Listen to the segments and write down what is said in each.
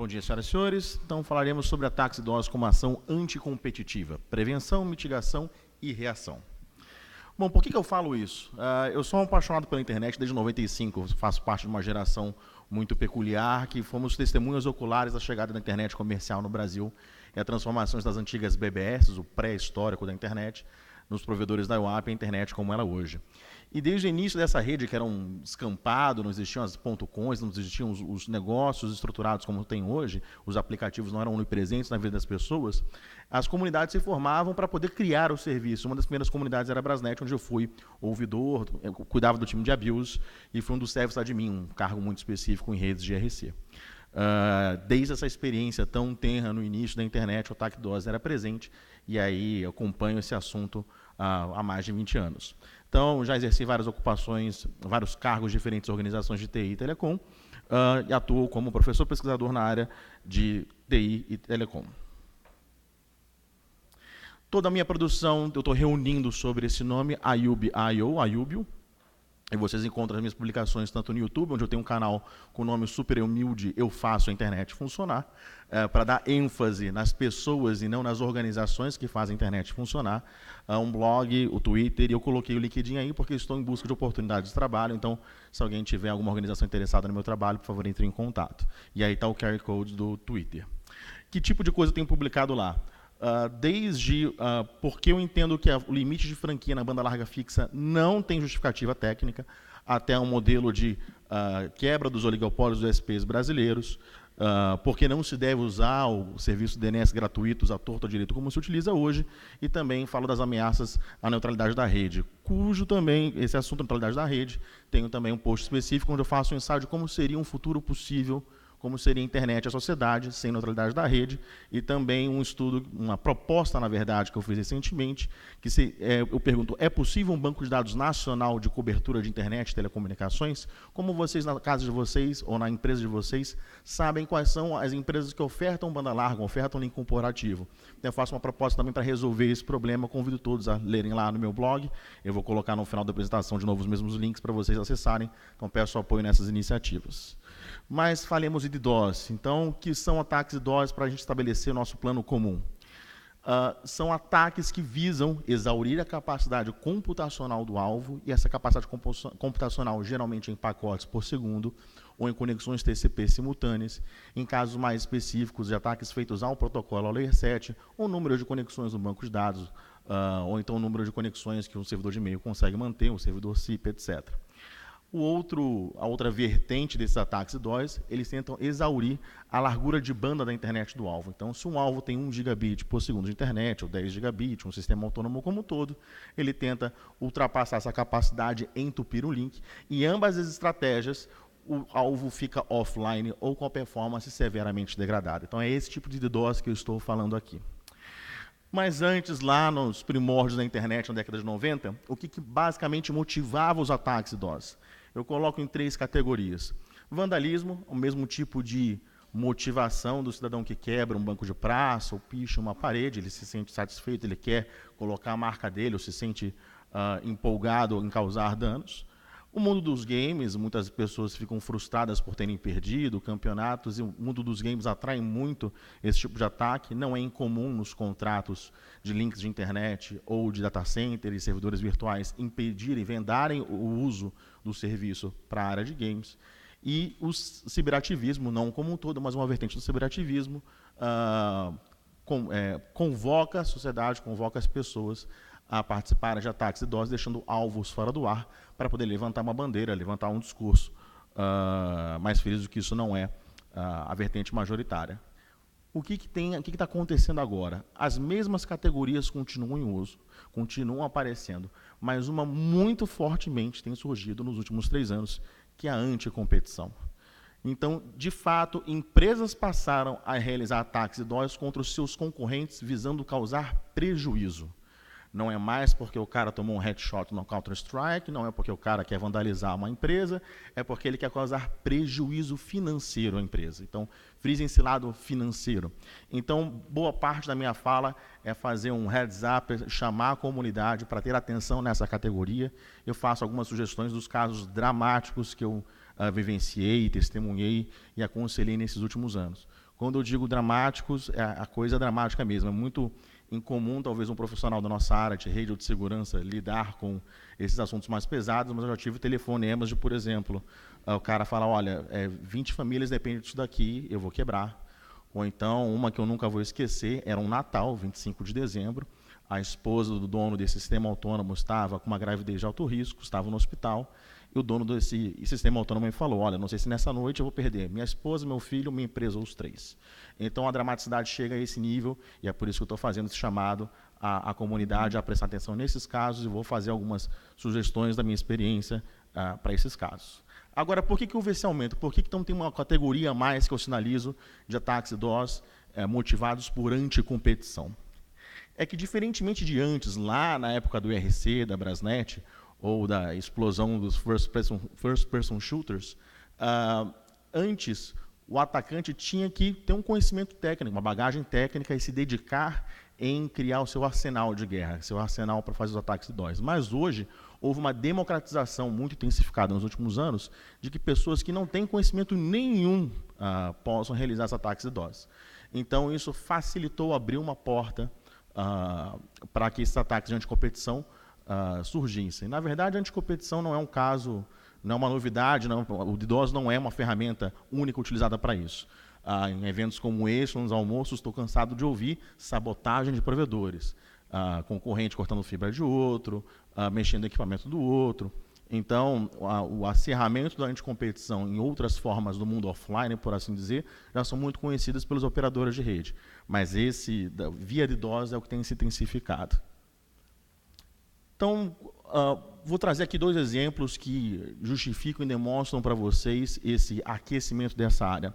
Bom dia, senhoras e senhores. Então, falaremos sobre ataques idosos como ação anticompetitiva, prevenção, mitigação e reação. Bom, por que eu falo isso? Eu sou um apaixonado pela internet desde 95, faço parte de uma geração muito peculiar, que fomos testemunhas oculares da chegada da internet comercial no Brasil e a transformação das antigas BBS, o pré-histórico da internet, nos provedores da UAP e a internet como ela é hoje. E desde o início dessa rede, que era um descampado, não existiam as .coms, não existiam os negócios estruturados como tem hoje, os aplicativos não eram onipresentes na vida das pessoas, as comunidades se formavam para poder criar o serviço. Uma das primeiras comunidades era a Brasnet, onde eu fui ouvidor, eu cuidava do time de abuse e fui um dos service admin, um cargo muito específico em redes de GRC. Desde essa experiência tão tenra no início da internet, o ataque DOS era presente, e aí eu acompanho esse assunto há mais de 20 anos. Então, já exerci várias ocupações, vários cargos de diferentes organizações de TI e Telecom, e atuo como professor pesquisador na área de TI e Telecom. Toda a minha produção, eu estou reunindo sobre esse nome, Ayubio, e vocês encontram as minhas publicações tanto no YouTube, onde eu tenho um canal com o nome super humilde, Eu Faço a Internet Funcionar, para dar ênfase nas pessoas e não nas organizações que fazem a internet funcionar, um blog, o Twitter, e eu coloquei o LinkedIn aí porque estou em busca de oportunidades de trabalho, então se alguém tiver alguma organização interessada no meu trabalho, por favor, entre em contato. E aí está o QR Code do Twitter. Que tipo de coisa eu tenho publicado lá? Porque eu entendo que o limite de franquia na banda larga fixa não tem justificativa técnica, até um modelo de quebra dos oligopólios dos SPs brasileiros, porque não se deve usar o serviço DNS gratuitos à torta à direito como se utiliza hoje, e também falo das ameaças à neutralidade da rede, cujo também, esse assunto da neutralidade da rede, tenho também um post específico onde eu faço um ensaio de como seria um futuro possível, como seria a internet e a sociedade, sem neutralidade da rede, e também um estudo, uma proposta, na verdade, que eu fiz recentemente, que eu pergunto, é possível um banco de dados nacional de cobertura de internet e telecomunicações? Como vocês, na casa de vocês, ou na empresa de vocês, sabem quais são as empresas que ofertam banda larga, ofertam link corporativo? Eu faço uma proposta também para resolver esse problema, convido todos a lerem lá no meu blog, eu vou colocar no final da apresentação de novo os mesmos links para vocês acessarem, então peço apoio nessas iniciativas. Mas falemos de DDoS. Então, o que são ataques DDoS para a gente estabelecer o nosso plano comum? São ataques que visam exaurir a capacidade computacional do alvo, e essa capacidade computacional geralmente em pacotes por segundo, ou em conexões TCP simultâneas, em casos mais específicos de ataques feitos ao protocolo ao Layer 7, ou número de conexões no banco de dados, ou então o número de conexões que um servidor de e-mail consegue manter, um servidor SIP, etc. A outra vertente desses ataques DDoS, eles tentam exaurir a largura de banda da internet do alvo. Então, se um alvo tem 1 gigabit por segundo de internet, ou 10 gigabit, um sistema autônomo como um todo, ele tenta ultrapassar essa capacidade, entupir o link, e ambas as estratégias, o alvo fica offline ou com a performance severamente degradada. Então, é esse tipo de DDoS que eu estou falando aqui. Mas antes, lá nos primórdios da internet, na década de 90, o que basicamente motivava os ataques DDoS? Eu coloco em 3 categorias. Vandalismo, o mesmo tipo de motivação do cidadão que quebra um banco de praça ou picha uma parede, ele se sente satisfeito, ele quer colocar a marca dele, ou se sente empolgado em causar danos. O mundo dos games, muitas pessoas ficam frustradas por terem perdido campeonatos, e o mundo dos games atrai muito esse tipo de ataque. Não é incomum nos contratos de links de internet ou de data center e servidores virtuais impedirem, vendarem o uso do serviço para a área de games. E o ciberativismo, não como um todo, mas uma vertente do ciberativismo, convoca a sociedade, convoca as pessoas a participarem de ataques DDoS, deixando alvos fora do ar para poder levantar uma bandeira, levantar um discurso mais feliz do que isso não é a vertente majoritária. O que está acontecendo agora? As mesmas categorias continuam em uso, continuam aparecendo, mas uma muito fortemente tem surgido nos últimos 3 anos, que é a anticompetição. Então, de fato, empresas passaram a realizar ataques DDoS contra os seus concorrentes visando causar prejuízo. Não é mais porque o cara tomou um headshot no Counter-Strike, não é porque o cara quer vandalizar uma empresa, é porque ele quer causar prejuízo financeiro à empresa. Então, frisem esse lado financeiro. Então, boa parte da minha fala é fazer um heads up, chamar a comunidade para ter atenção nessa categoria. Eu faço algumas sugestões dos casos dramáticos que eu vivenciei, testemunhei e aconselhei nesses últimos anos. Quando eu digo dramáticos, a coisa é dramática mesmo. É muito incomum, talvez, um profissional da nossa área de rede ou de segurança lidar com esses assuntos mais pesados, mas eu já tive telefonemas de, por exemplo, o cara fala, olha, 20 famílias dependem disso daqui, eu vou quebrar. Ou então, uma que eu nunca vou esquecer, era um Natal, 25 de dezembro, a esposa do dono desse sistema autônomo estava com uma gravidez de alto risco, estava no hospital, e o dono desse sistema autônomo me falou, olha, não sei se nessa noite eu vou perder minha esposa, meu filho, minha empresa, ou os três. Então, a dramaticidade chega a esse nível, e é por isso que eu estou fazendo esse chamado à comunidade a prestar atenção nesses casos, e vou fazer algumas sugestões da minha experiência para esses casos. Agora, por que houve esse aumento? Por que então tem uma categoria a mais que eu sinalizo de ataques DOS motivados por anticompetição? É que, diferentemente de antes, lá na época do IRC, da Brasnet, ou da explosão dos first-person shooters, antes o atacante tinha que ter um conhecimento técnico, uma bagagem técnica e se dedicar em criar o seu arsenal de guerra, seu arsenal para fazer os ataques de DOS. Mas hoje houve uma democratização muito intensificada nos últimos anos de que pessoas que não têm conhecimento nenhum possam realizar esses ataques de DOS. Então isso facilitou, abriu uma porta para que esses ataques de anticompetição surgissem. Na verdade, a anticompetição não é um caso, não é uma novidade, não, o DDoS não é uma ferramenta única utilizada para isso. Em eventos como esse, nos almoços, estou cansado de ouvir sabotagem de provedores, concorrente cortando fibra de outro, mexendo no equipamento do outro. Então, o acerramento da anticompetição em outras formas do mundo offline, por assim dizer, já são muito conhecidas pelos operadores de rede. Mas esse, via DDoS, é o que tem se intensificado. Então, vou trazer aqui dois exemplos que justificam e demonstram para vocês esse aquecimento dessa área.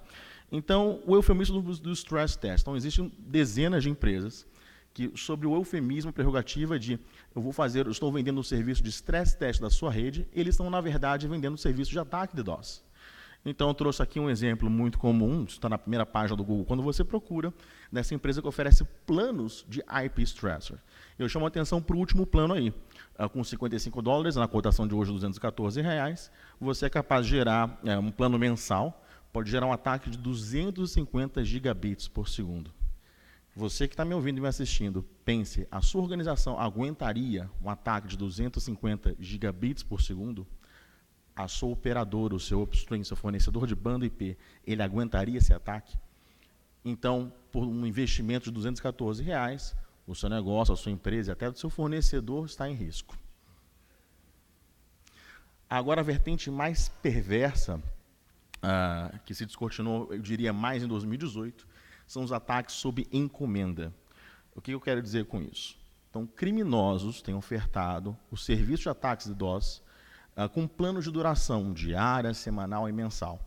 Então, o eufemismo do stress test. Então, existem dezenas de empresas que, sobre o eufemismo, a prerrogativa de eu estou vendendo um serviço de stress test da sua rede, eles estão, na verdade, vendendo um serviço de ataque de DOS. Então, eu trouxe aqui um exemplo muito comum, isso está na primeira página do Google, quando você procura nessa empresa que oferece planos de IP Stressor. Eu chamo a atenção para o último plano aí. Com $55, na cotação de hoje, R$214, você é capaz de gerar um plano mensal, pode gerar um ataque de 250 gigabits por segundo. Você que está me ouvindo e me assistindo, pense, a sua organização aguentaria um ataque de 250 gigabits por segundo? A sua operadora, o seu upstream, seu fornecedor de banda IP, ele aguentaria esse ataque? Então, por um investimento de R$214, o seu negócio, a sua empresa e até o seu fornecedor está em risco. Agora, a vertente mais perversa, que se descortinou, eu diria, mais em 2018, são os ataques sob encomenda. O que eu quero dizer com isso? Então, criminosos têm ofertado o serviço de ataques de DOS com planos de duração diária, semanal e mensal.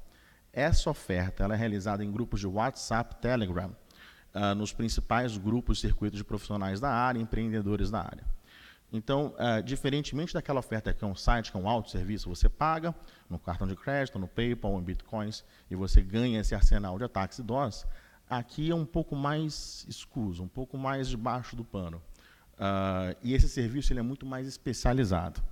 Essa oferta ela é realizada em grupos de WhatsApp, Telegram, nos principais grupos e circuitos de profissionais da área, empreendedores da área. Então, diferentemente daquela oferta que é um site, que é um autosserviço, você paga no cartão de crédito, no PayPal, ou em Bitcoins, e você ganha esse arsenal de ataques de DOS, aqui é um pouco mais escuso, um pouco mais debaixo do pano. E esse serviço ele é muito mais especializado.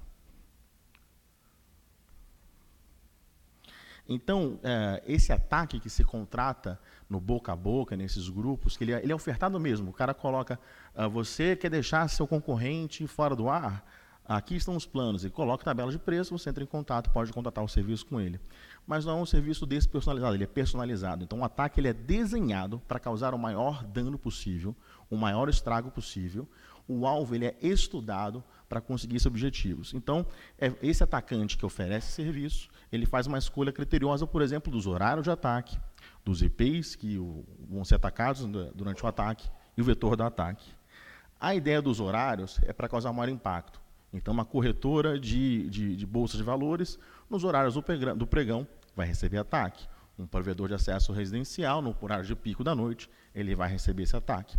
Então, esse ataque que se contrata no boca a boca, nesses grupos, que ele é ofertado mesmo. O cara coloca, você quer deixar seu concorrente fora do ar? Aqui estão os planos. Ele coloca tabela de preço, você entra em contato, pode contratar o serviço com ele. Mas não é um serviço despersonalizado, ele é personalizado. Então, o ataque ele é desenhado para causar o maior dano possível, o maior estrago possível. O alvo ele é estudado para conseguir esses objetivos. Então, esse atacante que oferece serviço, ele faz uma escolha criteriosa, por exemplo, dos horários de ataque, dos IPs que vão ser atacados durante o ataque e o vetor do ataque. A ideia dos horários é para causar maior impacto. Então, uma corretora de bolsa de valores, nos horários do pregão, vai receber ataque. Um provedor de acesso residencial, no horário de pico da noite, ele vai receber esse ataque.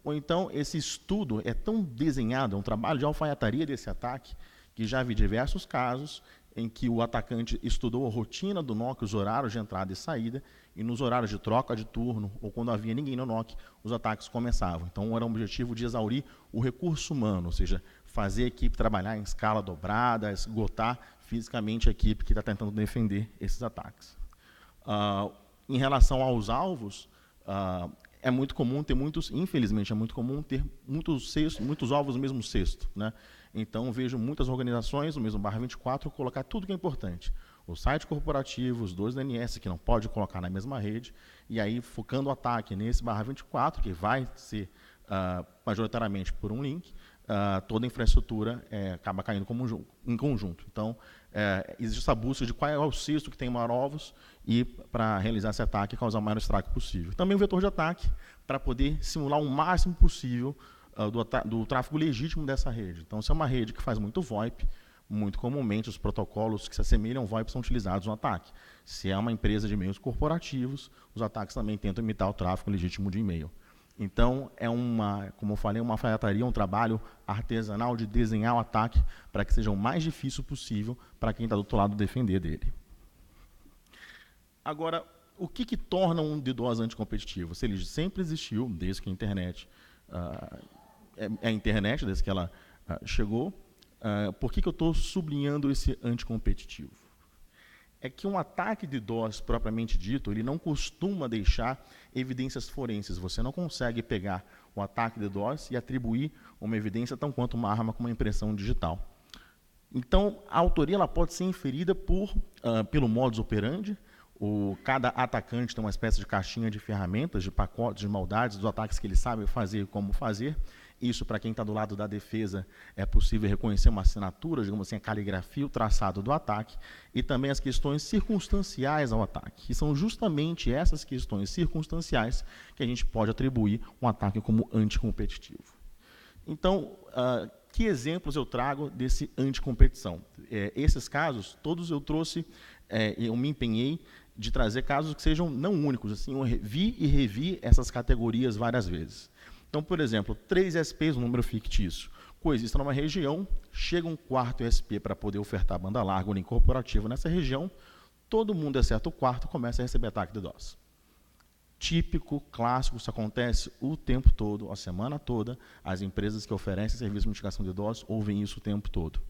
Ou então, esse estudo é tão desenhado, é um trabalho de alfaiataria desse ataque, que já vi diversos casos em que o atacante estudou a rotina do NOC, os horários de entrada e saída, e nos horários de troca de turno, ou quando havia ninguém no NOC, os ataques começavam. Então, era um objetivo de exaurir o recurso humano, ou seja, fazer a equipe trabalhar em escala dobrada, esgotar fisicamente a equipe que está tentando defender esses ataques. Em relação aos alvos, É muito comum ter infelizmente, é muito comum ter muitos ovos no mesmo cesto, né? Então, vejo muitas organizações, no mesmo /24, colocar tudo que é importante. O site corporativo, os 2 DNS, que não pode colocar na mesma rede, e aí focando o ataque nesse /24, que vai ser majoritariamente por um link, toda a infraestrutura acaba caindo em conjunto. Então, existe essa busca de qual é o cesto que tem maior ovos e para realizar esse ataque e causar o maior estrago possível. Também o vetor de ataque, para poder simular o máximo possível do tráfego legítimo dessa rede. Então, se é uma rede que faz muito VoIP, muito comumente os protocolos que se assemelham ao VoIP são utilizados no ataque. Se é uma empresa de e-mails corporativos, os ataques também tentam imitar o tráfego legítimo de e-mail. Então, como eu falei, uma alfaiataria, um trabalho artesanal de desenhar o ataque para que seja o mais difícil possível para quem está do outro lado defender dele. Agora, o que torna um DDoS anticompetitivo? Se ele sempre existiu, desde que a internet a internet, desde que ela chegou, por que eu estou sublinhando esse anticompetitivo? É que um ataque de DDoS, propriamente dito, ele não costuma deixar evidências forenses. Você não consegue pegar o ataque de DDoS e atribuir uma evidência tão quanto uma arma como uma impressão digital. Então, a autoria ela pode ser inferida pelo modus operandi. Cada atacante tem uma espécie de caixinha de ferramentas, de pacotes, de maldades, dos ataques que ele sabe fazer e como fazer. Isso, para quem está do lado da defesa, é possível reconhecer uma assinatura, digamos assim, a caligrafia, o traçado do ataque, e também as questões circunstanciais ao ataque, que são justamente essas questões circunstanciais que a gente pode atribuir um ataque como anticompetitivo. Então, que exemplos eu trago desse anticompetição? Esses casos, todos eu trouxe, eu me empenhei de trazer casos que sejam não únicos, assim, eu vi e revi essas categorias várias vezes. Então, por exemplo, 3 SPs, um número fictício, coexistem numa região, chega um 4º SP para poder ofertar banda larga ou link corporativo nessa região, todo mundo, exceto o 4º, começa a receber ataque de DDoS. Típico, clássico, isso acontece o tempo todo, a semana toda, as empresas que oferecem serviço de mitigação de DDoS ouvem isso o tempo todo.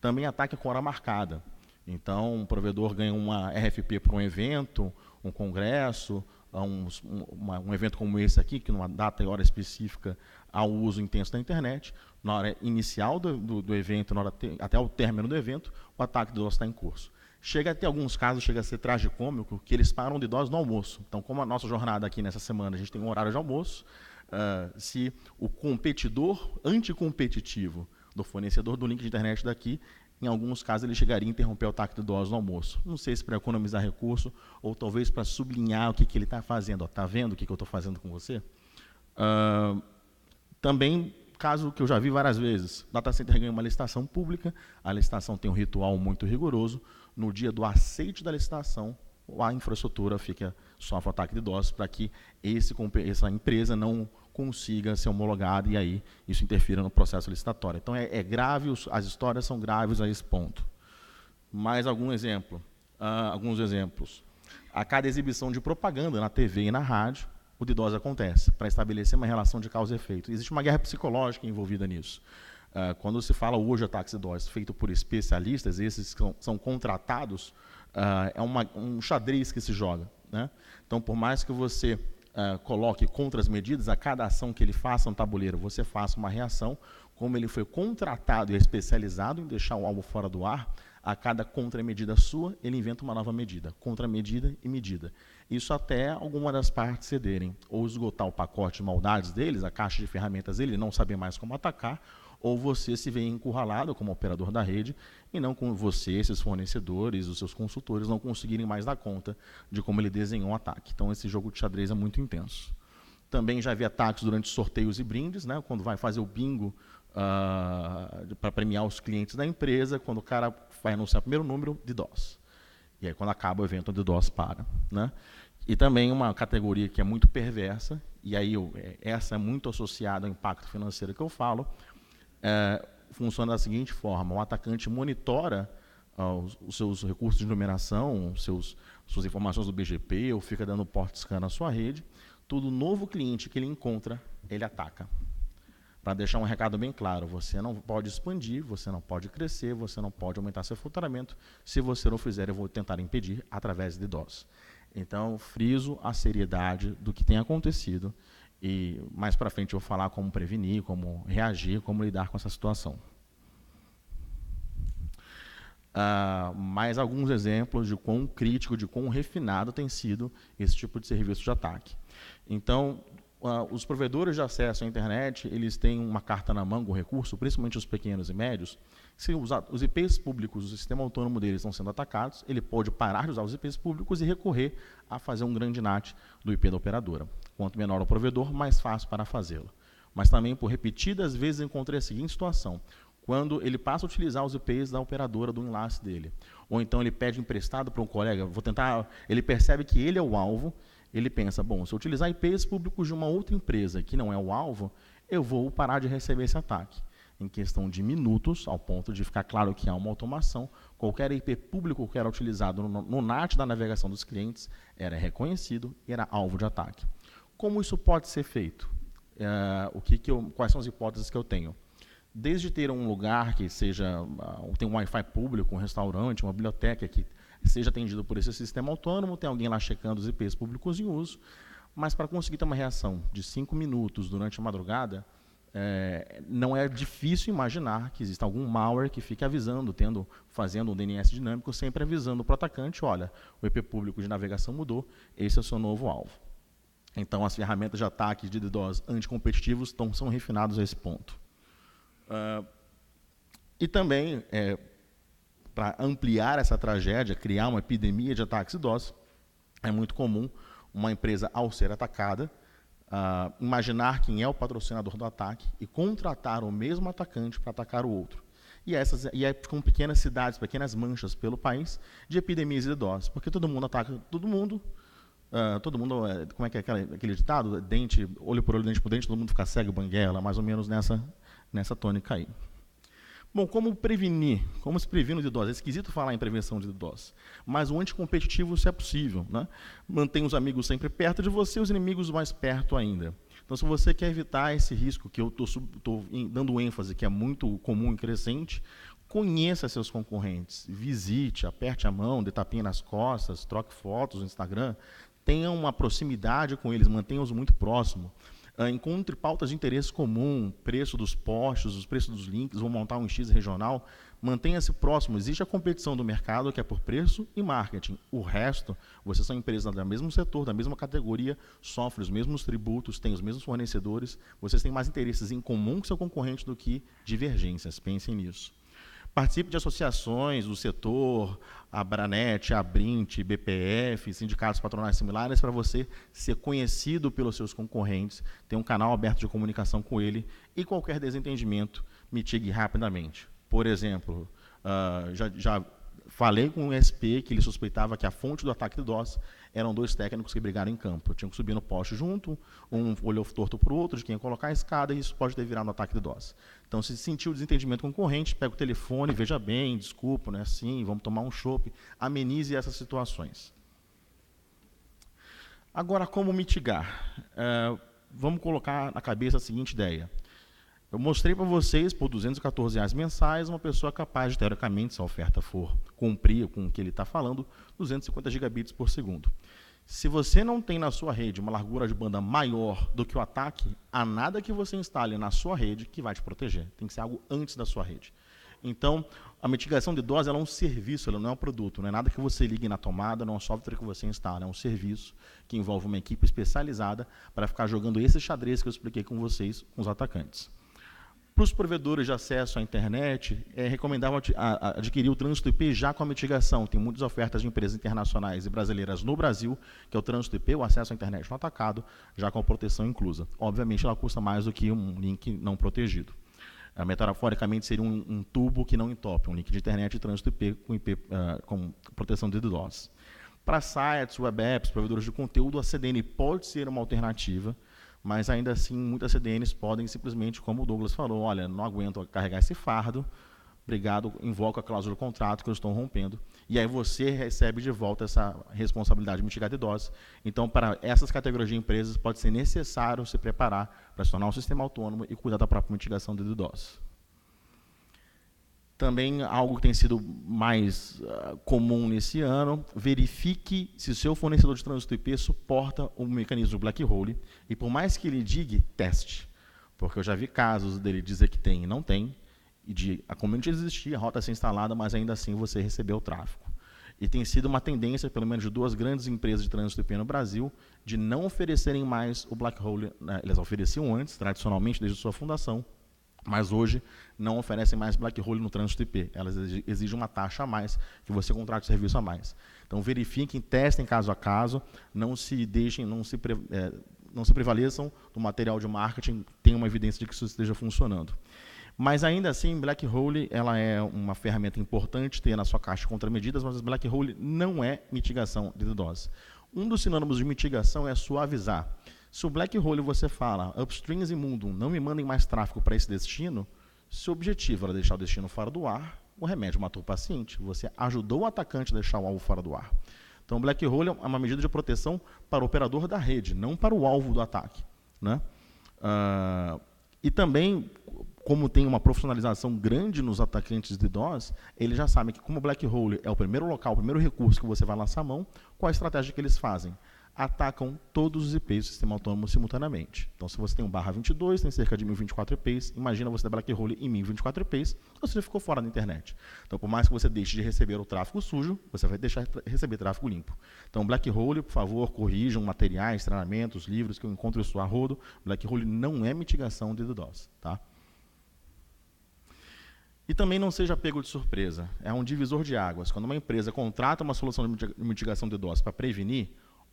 Também ataque com hora marcada. Então, um provedor ganha uma RFP para um evento, um congresso, um evento como esse aqui, que numa data e hora específica há o uso intenso da internet, na hora inicial do evento, até o término do evento, o ataque de DDoS está em curso. Chega a ter alguns casos, chega a ser tragicômico, que eles param de DDoS no almoço. Então, como a nossa jornada aqui nessa semana, a gente tem um horário de almoço, se o competidor anticompetitivo do fornecedor do link de internet daqui, em alguns casos ele chegaria a interromper o ataque de DDoS no almoço. Não sei se para economizar recurso ou talvez para sublinhar o que ele está fazendo. Está vendo o que eu estou fazendo com você? Também, caso que eu já vi várias vezes, o data center ganha uma licitação pública, a licitação tem um ritual muito rigoroso, no dia do aceite da licitação, a infraestrutura sofre ataque de DDoS para que essa empresa não consiga ser homologada e aí isso interfira no processo licitatório. Então, é grave, as histórias são graves a esse ponto. Mais alguns exemplos. A cada exibição de propaganda na TV e na rádio, o DDoS acontece, para estabelecer uma relação de causa e efeito. Existe uma guerra psicológica envolvida nisso. Quando se fala hoje de ataques de DDoS feito por especialistas, esses que são contratados, é um xadrez que se joga, né? Então, por mais que você coloque contramedidas, a cada ação que ele faça no tabuleiro, você faça uma reação, como ele foi contratado e especializado em deixar o alvo fora do ar, a cada contramedida sua, ele inventa uma nova medida, contramedida e medida. Isso até alguma das partes cederem, ou esgotar o pacote de maldades deles, a caixa de ferramentas dele, não saber mais como atacar, ou você se vê encurralado como operador da rede e não com você, esses fornecedores, os seus consultores, não conseguirem mais dar conta de como ele desenhou o ataque. Então, esse jogo de xadrez é muito intenso. Também já vi ataques durante sorteios e brindes, né, quando vai fazer o bingo para premiar os clientes da empresa, quando o cara vai anunciar o primeiro número, DDoS. E aí, quando acaba o evento, o DDoS para, né? E também uma categoria que é muito perversa, e aí essa é muito associada ao impacto financeiro que eu falo, funciona da seguinte forma: o atacante monitora os seus recursos de numeração, suas informações do BGP, ou fica dando port scan na sua rede. Todo novo cliente que ele encontra, ele ataca. Para deixar um recado bem claro: você não pode expandir, você não pode crescer, você não pode aumentar seu faturamento. Se você não fizer, eu vou tentar impedir através de DDoS. Então, friso a seriedade do que tem acontecido e mais para frente eu vou falar como prevenir, como reagir, como lidar com essa situação. Mais alguns exemplos de quão crítico, de quão refinado tem sido esse tipo de serviço de ataque. Então, os provedores de acesso à internet, eles têm uma carta na manga, um recurso, principalmente os pequenos e médios. Se os IPs públicos, o sistema autônomo deles estão sendo atacados, ele pode parar de usar os IPs públicos e recorrer a fazer um grande NAT do IP da operadora. Quanto menor o provedor, mais fácil para fazê-lo. Mas também, por repetidas vezes, encontrei a seguinte situação: quando ele passa a utilizar os IPs da operadora do enlace dele, ou então ele pede emprestado para um colega, ele percebe que ele é o alvo, ele pensa, bom, se eu utilizar IPs públicos de uma outra empresa que não é o alvo, eu vou parar de receber esse ataque. Em questão de minutos, ao ponto de ficar claro que há uma automação, qualquer IP público que era utilizado no NAT da navegação dos clientes era reconhecido e era alvo de ataque. Como isso pode ser feito? Quais são as hipóteses que eu tenho? Desde ter um lugar que tem um Wi-Fi público, um restaurante, uma biblioteca que seja atendido por esse sistema autônomo, tem alguém lá checando os IPs públicos em uso, mas para conseguir ter uma reação de 5 minutos durante a madrugada, não é difícil imaginar que exista algum malware que fique avisando, fazendo um DNS dinâmico, sempre avisando para o atacante, olha, o IP público de navegação mudou, esse é o seu novo alvo. Então, as ferramentas de ataque de DDoS anticompetitivos são refinadas a esse ponto. E também, para ampliar essa tragédia, criar uma epidemia de ataques DDoS, é muito comum uma empresa, ao ser atacada, imaginar quem é o patrocinador do ataque e contratar o mesmo atacante para atacar o outro. E com pequenas cidades, pequenas manchas pelo país de epidemias de DDoS, porque todo mundo ataca todo mundo, como é que é aquele ditado? Olho por olho, dente por dente, todo mundo fica cego, banguela, mais ou menos nessa tônica aí. Bom, como prevenir? Como se previne o DDoS? É esquisito falar em prevenção de DDoS, mas o anticompetitivo, se é possível, né? Mantém os amigos sempre perto de você, os inimigos mais perto ainda. Então, se você quer evitar esse risco, que eu estou dando ênfase, que é muito comum e crescente, conheça seus concorrentes, visite, aperte a mão, dê tapinha nas costas, troque fotos no Instagram, tenha uma proximidade com eles, mantenha-os muito próximo. Encontre pautas de interesse comum, preço dos posts, os preços dos links, vou montar um X regional, mantenha-se próximo. Existe a competição do mercado, que é por preço e marketing. O resto, vocês são empresas do mesmo setor, da mesma categoria, sofrem os mesmos tributos, têm os mesmos fornecedores, vocês têm mais interesses em comum com seu concorrente do que divergências, pensem nisso. Participe de associações do setor, a Abranet, a Abrint, BPF, sindicatos patronais similares, para você ser conhecido pelos seus concorrentes, ter um canal aberto de comunicação com ele e qualquer desentendimento mitigue rapidamente. Por exemplo, já falei com um SP que ele suspeitava que a fonte do ataque de DDoS eram 2 técnicos que brigaram em campo. Tinham que subir no poste junto, um olhou torto para o outro, de quem ia colocar a escada, e isso pode ter virado um ataque de DDoS. Então, se sentiu desentendimento com o concorrente, pega o telefone, veja bem, desculpa, não é assim, vamos tomar um chopp, amenize essas situações. Agora, como mitigar? Vamos colocar na cabeça a seguinte ideia. Eu mostrei para vocês, por R$214 mensais, uma pessoa capaz de, teoricamente, se a oferta for cumprir com o que ele está falando, 250 gigabits por segundo. Se você não tem na sua rede uma largura de banda maior do que o ataque, há nada que você instale na sua rede que vai te proteger. Tem que ser algo antes da sua rede. Então, a mitigação de DDoS é um serviço, ela não é um produto. Não é nada que você ligue na tomada, não é um software que você instala. É um serviço que envolve uma equipe especializada para ficar jogando esse xadrez que eu expliquei com vocês, com os atacantes. Para os provedores de acesso à internet, é recomendável adquirir o trânsito IP já com a mitigação. Tem muitas ofertas de empresas internacionais e brasileiras no Brasil, que é o trânsito IP, o acesso à internet no atacado, já com a proteção inclusa. Obviamente, ela custa mais do que um link não protegido. Metaforicamente, seria um tubo que não entope, um link de internet e trânsito IP com proteção de DDoS. Para sites, web apps, provedores de conteúdo, a CDN pode ser uma alternativa, mas ainda assim muitas CDNs podem simplesmente, como o Douglas falou, olha, não aguento carregar esse fardo, obrigado, invoca a cláusula do contrato que eu estou rompendo, e aí você recebe de volta essa responsabilidade de mitigar DDoS. Então, para essas categorias de empresas, pode ser necessário se preparar para se tornar um sistema autônomo e cuidar da própria mitigação de DDoS. Também algo que tem sido mais comum nesse ano, verifique se o seu fornecedor de trânsito IP suporta o mecanismo do Black Hole, e por mais que ele diga, teste. Porque eu já vi casos dele dizer que tem e não tem, e de a community existir, a rota ser instalada, mas ainda assim você recebeu o tráfego. E tem sido uma tendência, pelo menos de 2 grandes empresas de trânsito IP no Brasil, de não oferecerem mais o Black Hole, né? Eles ofereciam antes, tradicionalmente, desde sua fundação, mas hoje não oferecem mais Black Hole no trânsito IP. Elas exigem uma taxa a mais, que você contrate o serviço a mais. Então, verifiquem, testem caso a caso, não se deixem, não se prevaleçam do material de marketing, tenham uma evidência de que isso esteja funcionando. Mas, ainda assim, Black Hole ela é uma ferramenta importante ter na sua caixa de contramedidas, mas Black Hole não é mitigação de DDoS. Um dos sinônimos de mitigação é suavizar. Se o Black Hole você fala, upstreams e Mundum, não me mandem mais tráfego para esse destino, seu objetivo era deixar o destino fora do ar, o remédio matou o paciente, você ajudou o atacante a deixar o alvo fora do ar. Então, o Black Hole é uma medida de proteção para o operador da rede, não para o alvo do ataque, né? E também, como tem uma profissionalização grande nos atacantes de DDoS, eles já sabem que, como o Black Hole é o primeiro local, o primeiro recurso que você vai lançar a mão, qual a estratégia que eles fazem? Atacam todos os IPs do sistema autônomo simultaneamente. Então, se você tem um /22, tem cerca de 1024 IPs, imagina você ter Black Hole em 1024 IPs, você já ficou fora da internet. Então, por mais que você deixe de receber o tráfego sujo, você vai deixar de receber tráfego limpo. Então, Black Hole, por favor, corrijam materiais, treinamentos, livros, que eu encontro isso a rodo. Black Hole não é mitigação de DDoS. Tá? E também não seja pego de surpresa. É um divisor de águas. Quando uma empresa contrata uma solução de mitigação de DDoS para prevenir,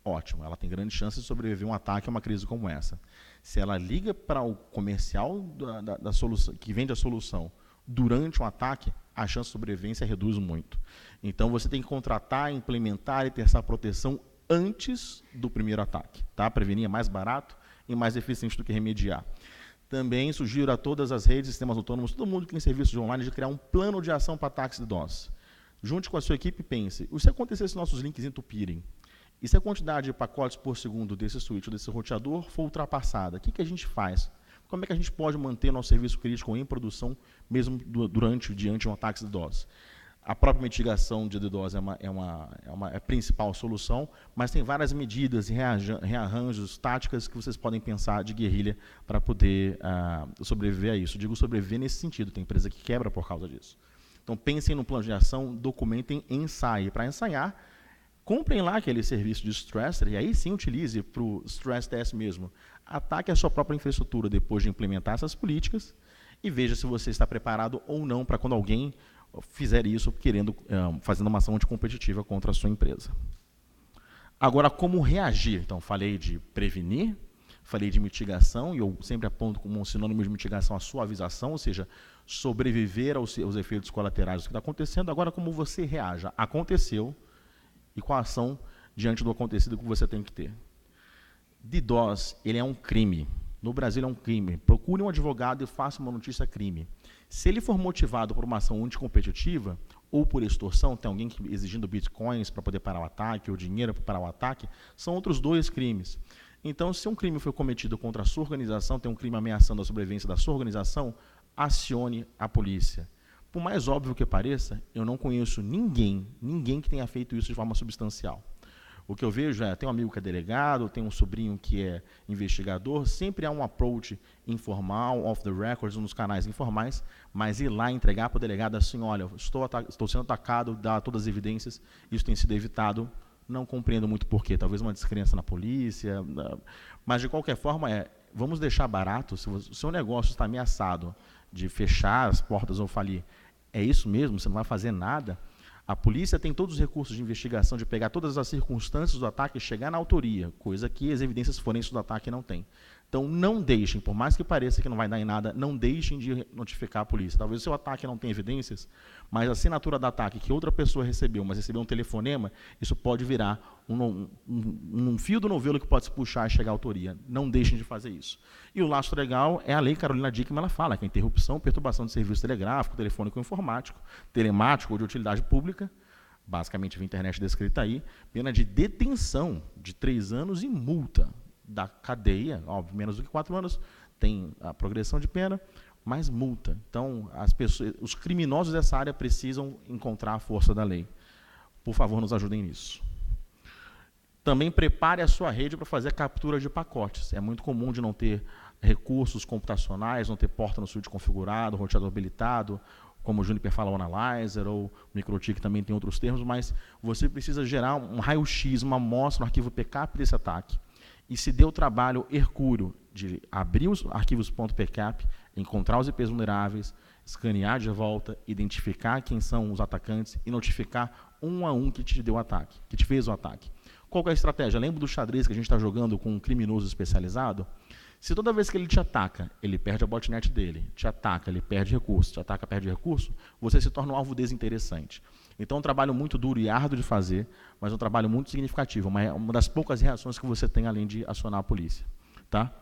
ótimo, ela tem grandes chances de sobreviver a um ataque a uma crise como essa. Se ela liga para o comercial da solução, que vende a solução durante um ataque, a chance de sobrevivência reduz muito. Então, você tem que contratar, implementar e ter essa proteção antes do primeiro ataque. Tá? Prevenir é mais barato e mais eficiente do que remediar. Também sugiro a todas as redes, sistemas autônomos, todo mundo que tem serviços de online, de criar um plano de ação para ataques de DDoS. Junte com a sua equipe e pense, e se acontecesse nossos links entupirem? E se a quantidade de pacotes por segundo desse switch, desse roteador, for ultrapassada, o que a gente faz? Como é que a gente pode manter nosso serviço crítico em produção, mesmo diante de um ataque de DDoS? A própria mitigação de DDoS é a principal solução, mas tem várias medidas e rearranjos, táticas que vocês podem pensar de guerrilha para poder sobreviver a isso. Digo sobreviver nesse sentido, tem empresa que quebra por causa disso. Então, pensem no plano de ação, documentem, ensaiem. Para ensaiar, comprem lá aquele serviço de stress, e aí sim utilize para o stress test mesmo. Ataque a sua própria infraestrutura depois de implementar essas políticas e veja se você está preparado ou não para quando alguém fizer isso fazendo uma ação anticompetitiva contra a sua empresa. Agora, como reagir? Então, falei de prevenir, falei de mitigação, e eu sempre aponto como um sinônimo de mitigação a suavização, ou seja, sobreviver aos efeitos colaterais do que está acontecendo. Agora, como você reaja? Aconteceu, e qual a ação diante do acontecido que você tem que ter? DDoS, ele é um crime. No Brasil é um crime. Procure um advogado e faça uma notícia crime. Se ele for motivado por uma ação anticompetitiva ou por extorsão, tem alguém exigindo bitcoins para poder parar o ataque ou dinheiro para parar o ataque, são outros 2 crimes. Então, se um crime foi cometido contra a sua organização, tem um crime ameaçando a sobrevivência da sua organização, acione a polícia. Por mais óbvio que pareça, eu não conheço ninguém que tenha feito isso de forma substancial. O que eu vejo tem um amigo que é delegado, tem um sobrinho que é investigador, sempre há um approach informal, off the records, nos canais informais, mas ir lá entregar para o delegado assim, olha, estou sendo atacado, dá todas as evidências, isso tem sido evitado, não compreendo muito porquê, talvez uma descrença na polícia, mas de qualquer forma vamos deixar barato, se o seu negócio está ameaçado de fechar as portas ou falir, é isso mesmo, você não vai fazer nada. A polícia tem todos os recursos de investigação, de pegar todas as circunstâncias do ataque e chegar na autoria, coisa que as evidências forenses do ataque não têm. Então, não deixem, por mais que pareça que não vai dar em nada, não deixem de notificar a polícia. Talvez o seu ataque não tenha evidências, mas a assinatura do ataque que outra pessoa recebeu, mas recebeu um telefonema, isso pode virar um fio do novelo que pode se puxar e chegar à autoria. Não deixem de fazer isso. E o lastro legal é a lei Carolina Dickmann, ela fala que a interrupção, perturbação de serviço telegráfico, telefônico ou informático, telemático ou de utilidade pública, basicamente via internet descrita aí, pena de detenção de 3 anos e multa da cadeia, óbvio, menos do que 4 anos, tem a progressão de pena, mais multa. Então, os criminosos dessa área precisam encontrar a força da lei. Por favor, nos ajudem nisso. Também prepare a sua rede para fazer a captura de pacotes. É muito comum de não ter recursos computacionais, não ter porta no switch configurado, roteador habilitado, como o Juniper fala, o Analyzer, ou o MikroTik também tem outros termos, mas você precisa gerar um raio-x, uma amostra no arquivo PCAP desse ataque. E se dê o trabalho hercúleo de abrir os arquivos .pcap, encontrar os IPs vulneráveis, escanear de volta, identificar quem são os atacantes e notificar um a um que te deu o ataque, que te fez o ataque. Qual que é a estratégia? Lembra do xadrez que a gente está jogando com um criminoso especializado? Se toda vez que ele te ataca, ele perde a botnet dele, te ataca, ele perde recurso, te ataca, perde recurso, você se torna um alvo desinteressante. Então, é um trabalho muito duro e árduo de fazer, mas é um trabalho muito significativo, uma das poucas reações que você tem além de acionar a polícia. Tá?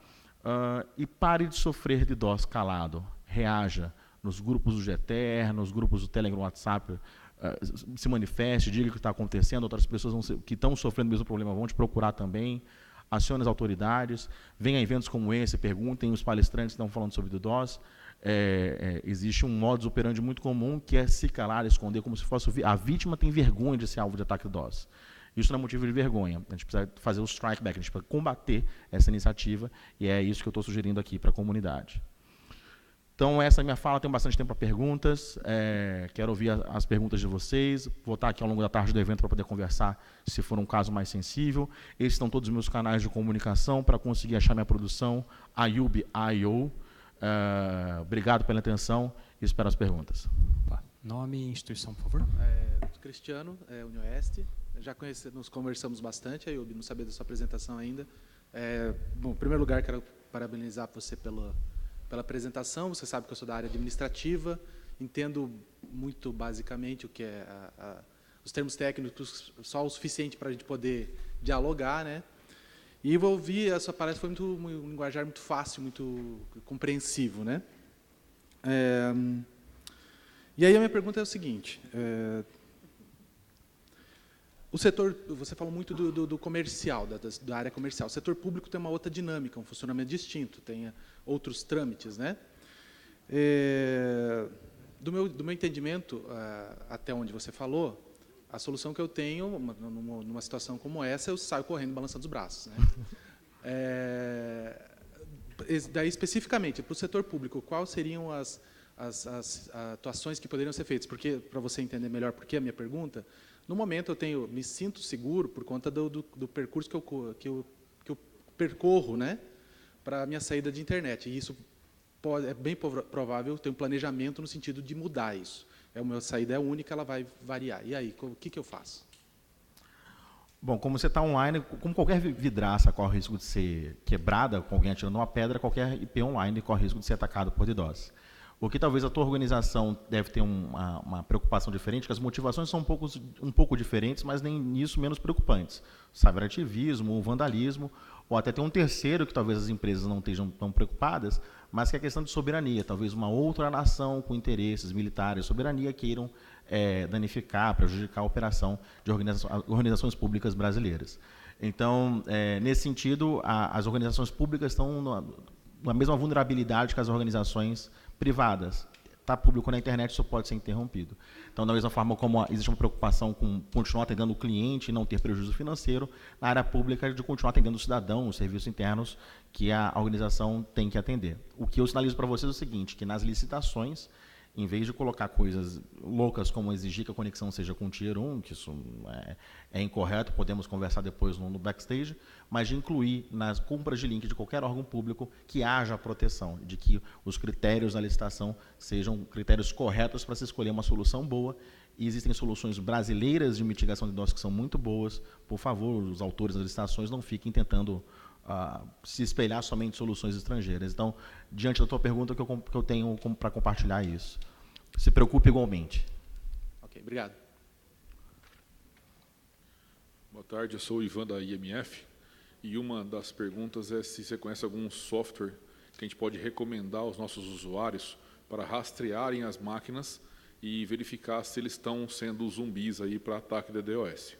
E pare de sofrer de DDoS calado. Reaja nos grupos do GTR, nos grupos do Telegram, WhatsApp, se manifeste, diga o que está acontecendo, outras pessoas que estão sofrendo o mesmo problema vão te procurar também, acione as autoridades, venha a eventos como esse, perguntem os palestrantes que estão falando sobre DDoS. Existe um modus operandi muito comum que é se calar, esconder, como se fosse a vítima tem vergonha de ser alvo de ataque DDoS. Isso não é motivo de vergonha. A gente precisa fazer o strike back, a gente precisa combater essa iniciativa, e é isso que eu estou sugerindo aqui para a comunidade. Então, essa é a minha fala, tenho bastante tempo para perguntas, quero ouvir as perguntas de vocês, vou estar aqui ao longo da tarde do evento para poder conversar, se for um caso mais sensível. Esses são todos os meus canais de comunicação para conseguir achar minha produção, Ayub.io. Obrigado pela atenção e espero as perguntas. Nome e instituição, por favor. Cristiano, Unioeste. Já nos conversamos bastante, Ayub, não sabia da sua apresentação ainda. Bom, em primeiro lugar, quero parabenizar você pela apresentação. Você sabe que eu sou da área administrativa, entendo muito basicamente o que é os termos técnicos, só o suficiente para a gente poder dialogar, né? E eu ouvi, a sua palestra foi um linguajar muito fácil, muito compreensivo, né? E aí a minha pergunta é o seguinte: o setor, você falou muito do comercial, da área comercial. O setor público tem uma outra dinâmica, um funcionamento distinto, tem outros trâmites, né? Do meu entendimento, até onde você falou, a solução que eu tenho, numa situação como essa, eu saio correndo, balançando os braços, né? Daí, especificamente, para o setor público, quais seriam as atuações que poderiam ser feitas? Porque, para você entender melhor por que a minha pergunta, no momento me sinto seguro por conta do percurso que eu percorro, né, para a minha saída de internet. E isso é bem provável ter um planejamento no sentido de mudar isso. A minha saída é única, ela vai variar. E aí, o que eu faço? Bom, como você está online, como qualquer vidraça corre risco de ser quebrada, com alguém atirando uma pedra, qualquer IP online corre risco de ser atacado por DDoS. O que talvez a tua organização deve ter uma preocupação diferente, que as motivações são um pouco diferentes, mas nem nisso menos preocupantes. Cyberativismo, o vandalismo, ou até tem um terceiro que talvez as empresas não estejam tão preocupadas, mas que é a questão de soberania. Talvez uma outra nação com interesses militares, soberania, queiram danificar, prejudicar a operação de organizações públicas brasileiras. Então, nesse sentido, as organizações públicas estão na mesma vulnerabilidade que as organizações privadas. Está público na internet, isso pode ser interrompido. Então, da mesma forma como existe uma preocupação com continuar atendendo o cliente e não ter prejuízo financeiro, na área pública de continuar atendendo o cidadão, os serviços internos que a organização tem que atender. O que eu sinalizo para vocês é o seguinte, que nas licitações, em vez de colocar coisas loucas como exigir que a conexão seja com Tier 1, que isso é incorreto, podemos conversar depois no backstage, mas de incluir nas compras de link de qualquer órgão público que haja proteção, de que os critérios da licitação sejam critérios corretos para se escolher uma solução boa. E existem soluções brasileiras de mitigação de DDoS que são muito boas. Por favor, os autores das licitações não fiquem tentando se espelhar somente em soluções estrangeiras. Então, diante da tua pergunta, que eu tenho para compartilhar isso. Se preocupe igualmente. Ok, obrigado. Boa tarde, eu sou o Ivan da IMF, e uma das perguntas é se você conhece algum software que a gente pode recomendar aos nossos usuários para rastrearem as máquinas e verificar se eles estão sendo zumbis aí para ataque de DDoS.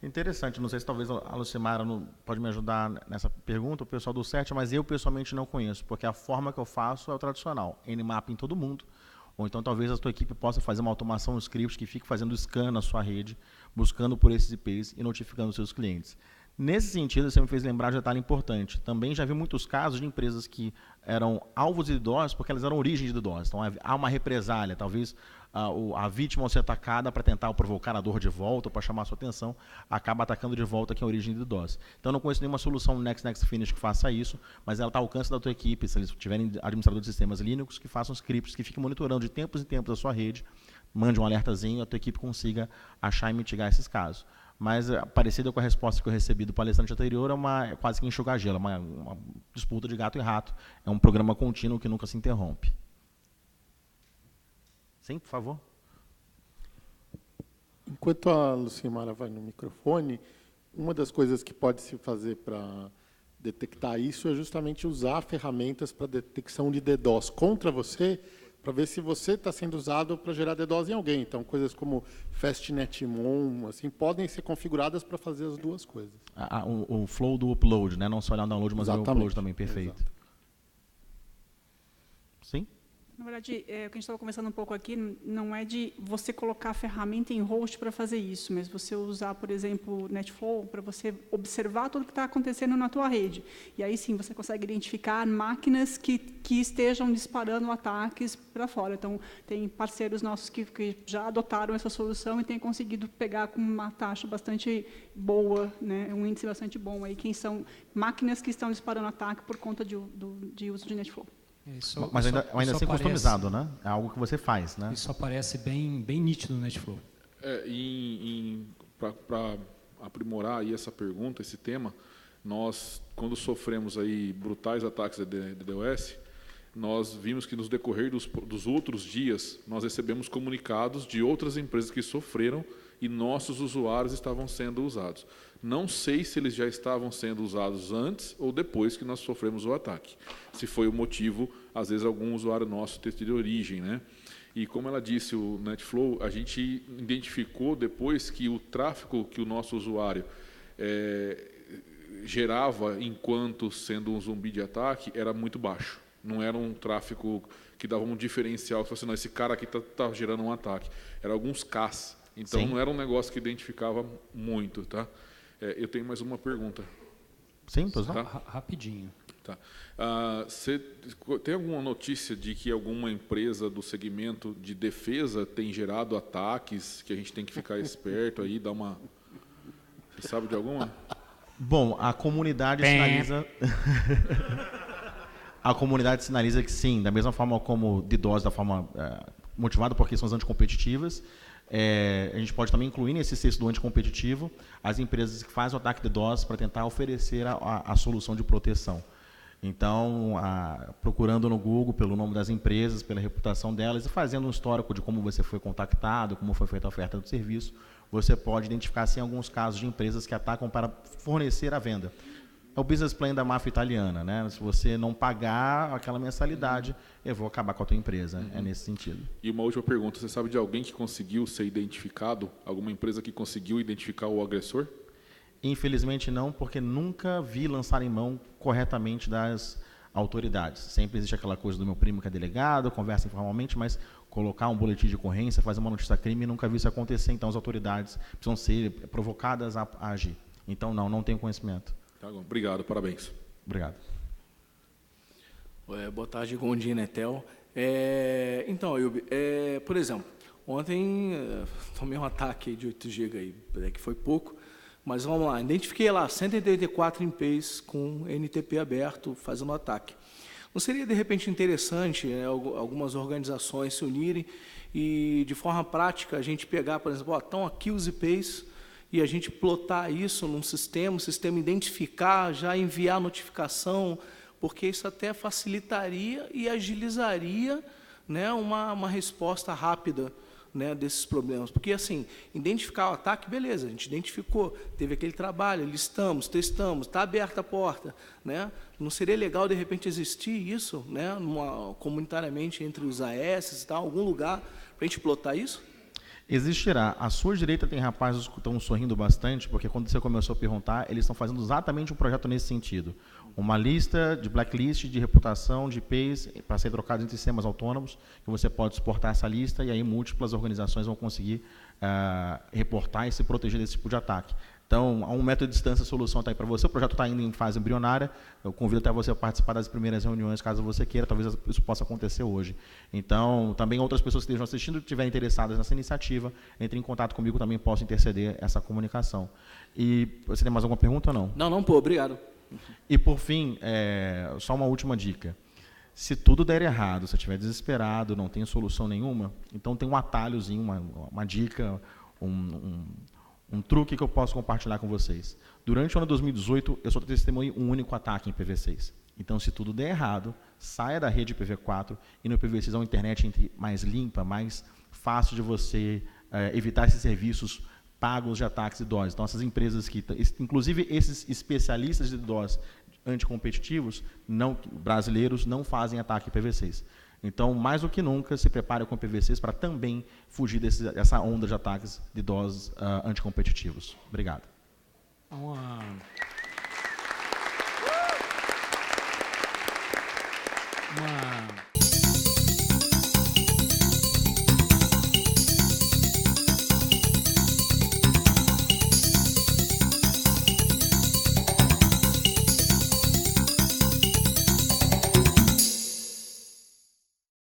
Interessante, não sei se talvez a Lucimara pode me ajudar nessa pergunta, o pessoal do CERT, mas eu pessoalmente não conheço, porque a forma que eu faço é o tradicional, Nmap em todo mundo, ou então talvez a tua equipe possa fazer uma automação, um script que fique fazendo scan na sua rede, buscando por esses IPs e notificando os seus clientes. Nesse sentido, você me fez lembrar de um detalhe importante. Também já vi muitos casos de empresas que eram alvos de DDoS porque elas eram origem de DDoS. Então, há uma represália. Talvez a vítima, ao ser atacada, para tentar provocar a dor de volta, ou para chamar a sua atenção, acaba atacando de volta quem é a origem de DDoS. Então, eu não conheço nenhuma solução no Next Finish que faça isso, mas ela está ao alcance da tua equipe. Se eles tiverem administrador de sistemas Linux, que façam scripts que fiquem monitorando de tempos em tempos a sua rede, mande um alertazinho, a tua equipe consiga achar e mitigar esses casos. Mas, parecida com a resposta que eu recebi do palestrante anterior, é quase que enxugar gelo, uma disputa de gato e rato. É um programa contínuo que nunca se interrompe. Sim, por favor. Enquanto a Lucimara vai no microfone, uma das coisas que pode se fazer para detectar isso é justamente usar ferramentas para detecção de DDoS contra você, para ver se você está sendo usado para gerar DDoS em alguém. Então, coisas como FastNetMon, assim, podem ser configuradas para fazer as duas coisas. O flow do upload, né? Não só olhar o download, mas o upload também, perfeito. Exato. Sim? Na verdade, o que a gente estava conversando um pouco aqui não é de você colocar a ferramenta em host para fazer isso, mas você usar, por exemplo, o NetFlow para você observar tudo que está acontecendo na tua rede. E aí sim você consegue identificar máquinas que estejam disparando ataques para fora. Então, tem parceiros nossos que já adotaram essa solução e têm conseguido pegar com uma taxa bastante boa, né, um índice bastante bom aí, quem são máquinas que estão disparando ataque por conta de uso de NetFlow. Mas ainda assim customizado, né? É algo que você faz, né? Isso aparece bem nítido no NetFlow. Para aprimorar aí essa pergunta, esse tema, nós, quando sofremos aí brutais ataques de DDoS, nós vimos que nos decorrer dos outros dias, nós recebemos comunicados de outras empresas que sofreram e nossos usuários estavam sendo usados. Não sei se eles já estavam sendo usados antes ou depois que nós sofremos o ataque. Se foi o motivo, às vezes, algum usuário nosso ter tido origem, né? E como ela disse, o NetFlow, a gente identificou depois que o tráfego que o nosso usuário gerava enquanto sendo um zumbi de ataque era muito baixo. Não era um tráfego que dava um diferencial, que fosse, não, esse cara aqui está gerando um ataque. Era alguns Ks. Então, não era um negócio que identificava muito, tá? Eu tenho mais uma pergunta. Sim, pois não. Tá? Rapidinho. Tá. Você tem alguma notícia de que alguma empresa do segmento de defesa tem gerado ataques que a gente tem que ficar esperto aí, dar uma... Você sabe de alguma? Bom, a comunidade sinaliza... A comunidade sinaliza que sim, da mesma forma como DDoS, da forma motivada por questões anticompetitivas, a gente pode também incluir nesse cesto do anticompetitivo as empresas que fazem o ataque DDoS para tentar oferecer a solução de proteção. Então, procurando no Google pelo nome das empresas, pela reputação delas e fazendo um histórico de como você foi contactado, como foi feita a oferta do serviço, você pode identificar, sim, alguns casos de empresas que atacam para fornecer a venda. É o business plan da máfia italiana, né? Se você não pagar aquela mensalidade, eu vou acabar com a tua empresa. É nesse sentido. E uma última pergunta, você sabe de alguém que conseguiu ser identificado? Alguma empresa que conseguiu identificar o agressor? Infelizmente não, porque nunca vi lançar em mão corretamente das autoridades. Sempre existe aquela coisa do meu primo que é delegado, conversa informalmente, mas colocar um boletim de ocorrência, fazer uma notícia crime, nunca vi isso acontecer. Então as autoridades precisam ser provocadas a agir. Então não tenho conhecimento. Tá bom, obrigado, parabéns. Obrigado. Boa tarde, Gondim Netel. Então, Ilbi, por exemplo, ontem tomei um ataque de 8 GB, aí, que foi pouco, mas vamos lá, identifiquei lá 184 IPs com NTP aberto fazendo ataque. Não seria, de repente, interessante algumas organizações se unirem e, de forma prática, a gente pegar, por exemplo, estão aqui os IPs, e a gente plotar isso num sistema, o sistema identificar, já enviar a notificação, porque isso até facilitaria e agilizaria, né, uma resposta rápida, né, desses problemas. Porque, assim, identificar o ataque, beleza, a gente identificou, teve aquele trabalho, listamos, testamos, está aberta a porta. Né? Não seria legal, de repente, existir isso, né, comunitariamente entre os AS, tá, algum lugar, para a gente plotar isso? Existirá. À sua direita tem rapazes que estão sorrindo bastante, porque quando você começou a perguntar, eles estão fazendo exatamente um projeto nesse sentido. Uma lista de blacklist de reputação de IPs para ser trocados entre sistemas autônomos, que você pode exportar essa lista e aí múltiplas organizações vão conseguir reportar e se proteger desse tipo de ataque. Então, há um método de distância, a solução está aí para você. O projeto está ainda em fase embrionária. Eu convido até você a participar das primeiras reuniões, caso você queira. Talvez isso possa acontecer hoje. Então, também outras pessoas que estejam assistindo, estiverem interessadas nessa iniciativa, entrem em contato comigo, também posso interceder essa comunicação. E você tem mais alguma pergunta ou não? Não, pô, obrigado. E, por fim, só uma última dica. Se tudo der errado, se eu estiver desesperado, não tem solução nenhuma, então tem um atalhozinho, uma dica, um truque que eu posso compartilhar com vocês. Durante o ano 2018, eu só testemunhei um único ataque em IPv6. Então, se tudo der errado, saia da rede IPv4 e no IPv6 é uma internet mais limpa, mais fácil de você evitar esses serviços pagos de ataques de DDoS. Então, essas empresas que, inclusive esses especialistas de DDoS anticompetitivos, brasileiros, não fazem ataque IPv6. Então, mais do que nunca, se prepare com o IPv6 para também fugir dessa onda de ataques de DDoS anticompetitivos. Obrigado. Uma